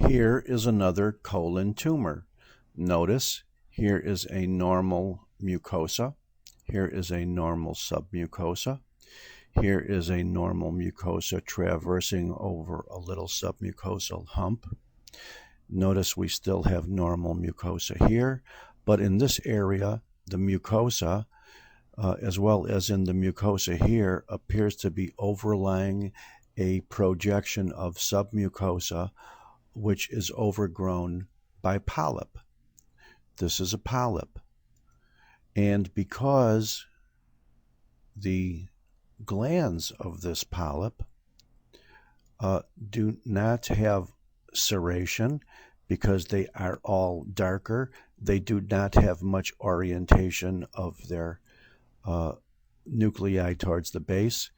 Here is another colon tumor. Notice here is a normal mucosa. Here is a normal submucosa. Here is a normal mucosa traversing over a little submucosal hump. Notice we still have normal mucosa here, but in this area, the mucosa, as well as in the mucosa here, appears to be overlying a projection of submucosa, which is overgrown by polyp. This is a polyp. And because the glands of this polyp do not have serration, because they are all darker, they do not have much orientation of their nuclei towards the base.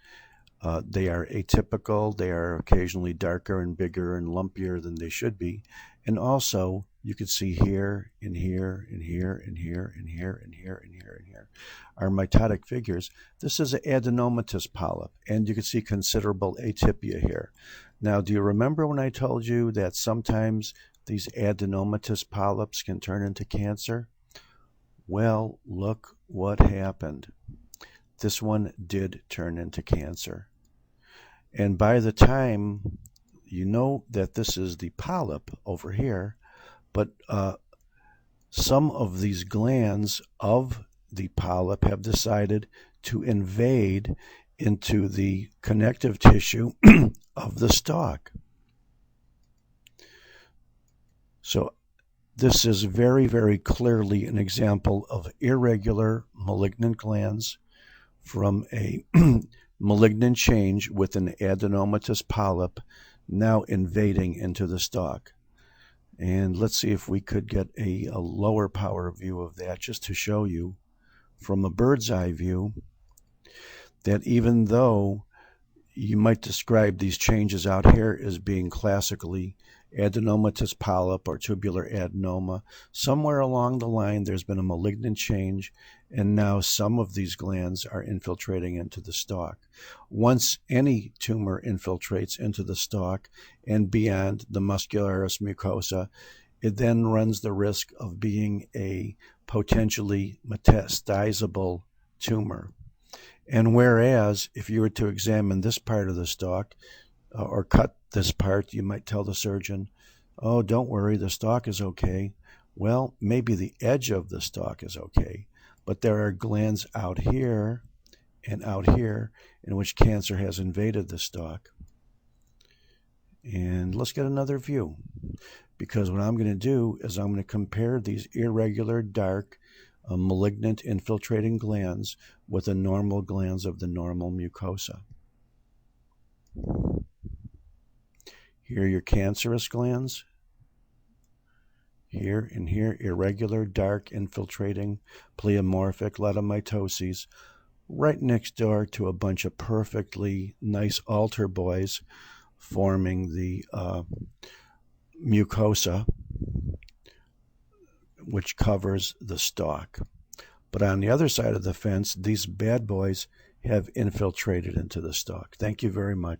They are atypical. They are occasionally darker and bigger and lumpier than they should be. And also, you can see here, and here, and here, and here, and here, and here, and here, and here are mitotic figures. This is an adenomatous polyp, and you can see considerable atypia here. Now, do you remember when I told you that sometimes these adenomatous polyps can turn into cancer? Well, look what happened. This one did turn into cancer. And by the time you know that this is the polyp over here, but some of these glands of the polyp have decided to invade into the connective tissue of the stalk. So this is very, very clearly an example of irregular malignant glands from a malignant change with an adenomatous polyp now invading into the stalk. And let's see if we could get a lower power view of that, just to show you from a bird's eye view that even though you might describe these changes out here as being classically adenomatous polyp or tubular adenoma, somewhere along the line there's been a malignant change, and now some of these glands are infiltrating into the stalk. Once any tumor infiltrates into the stalk and beyond the muscularis mucosa, it then runs the risk of being a potentially metastasizable tumor. And whereas if you were to examine this part of the stalk or cut this part, you might tell the surgeon, oh, don't worry, the stalk is okay. Well, maybe the edge of the stalk is okay, but there are glands out here and out here in which cancer has invaded the stalk. And let's get another view, because what I'm going to do is I'm going to compare these irregular, dark, malignant infiltrating glands with the normal glands of the normal mucosa. Here are your cancerous glands. Here and here, irregular, dark, infiltrating, pleomorphic ledomitoses, right next door to a bunch of perfectly nice altar boys forming the mucosa, which covers the stalk. But on the other side of the fence, these bad boys have infiltrated into the stalk. Thank you very much.